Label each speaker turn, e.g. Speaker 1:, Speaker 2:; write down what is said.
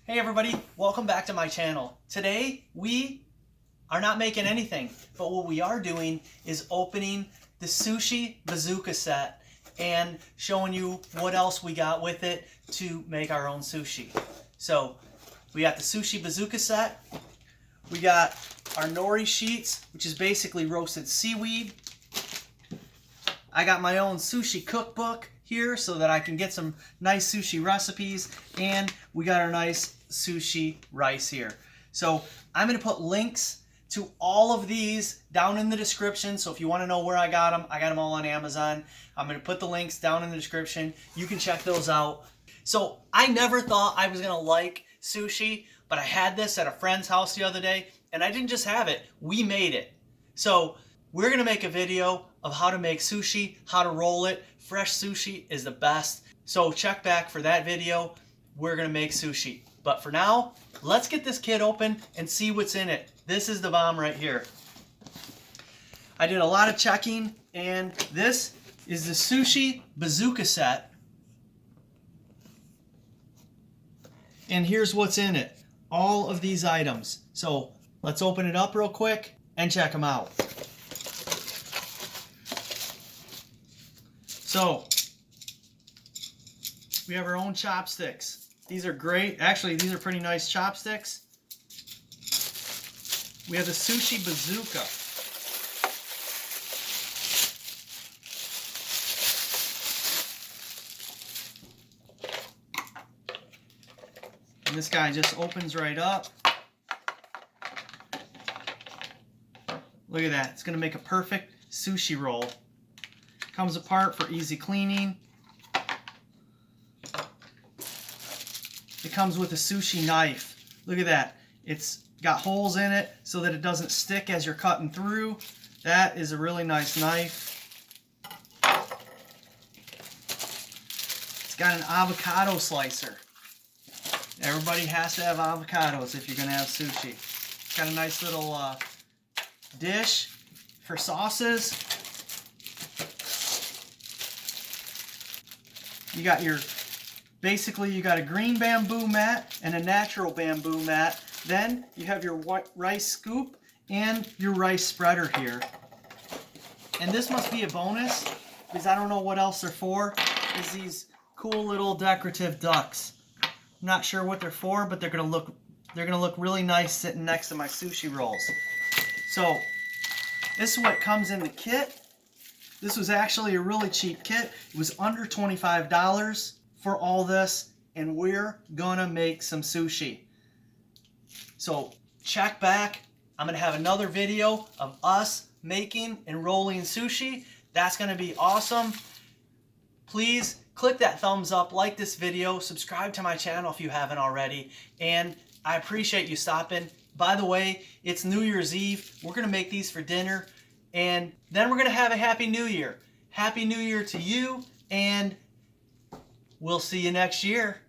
Speaker 1: Hey everybody, welcome back to my channel. Today we are not making anything, but what we are doing is opening the Sushi Bazooka set and showing you what else we got with it to make our own sushi. So we got the Sushi Bazooka set, we got our nori sheets, which is basically roasted seaweed. I got my own sushi cookbook here so that I can get some nice sushi recipes, and we got our nice sushi rice here. So I'm going to put links to all of these down in the description, so if you want to know where I got them all on Amazon. I'm going to put the links down in the description. You can check those out. So I never thought I was going to like sushi, but I had this at a friend's house the other day, and I didn't just have it, we made it. So we're going to make a video of how to make sushi, how to roll it. Fresh sushi is the best. So check back for that video. We're going to make sushi. But for now, let's get this kit open and see what's in it. This is the bomb right here. I did a lot of checking, and this is the Sushi Bazooka set. And here's what's in it. All of these items. So let's open it up real quick and check them out. So, we have our own chopsticks. These are great. Actually, these are pretty nice chopsticks. We have the Sushi Bazooka. And this guy just opens right up. Look at that. It's going to make a perfect sushi roll. Comes apart for easy cleaning. It comes with a sushi knife. Look at that. It's got holes in it so that it doesn't stick as you're cutting through. That is a really nice knife. It's got an avocado slicer. Everybody has to have avocados if you're going to have sushi. It's got a nice little dish for sauces. You got basically you got a green bamboo mat and a natural bamboo mat. Then you have your rice scoop and your rice spreader here. And this must be a bonus because I don't know what else they're for. Is these cool little decorative ducks. I'm not sure what they're for, but they're gonna look really nice sitting next to my sushi rolls. So this is what comes in the kit. This was actually a really cheap kit. It was under $25 for all this, and we're gonna make some sushi. So check back. I'm gonna have another video of us making and rolling sushi. That's gonna be awesome. Please click that thumbs up, like this video, subscribe to my channel if you haven't already, and I appreciate you stopping. By the way, it's New Year's Eve. We're gonna make these for dinner. And then we're going to have a Happy New Year. Happy New Year to you, and we'll see you next year.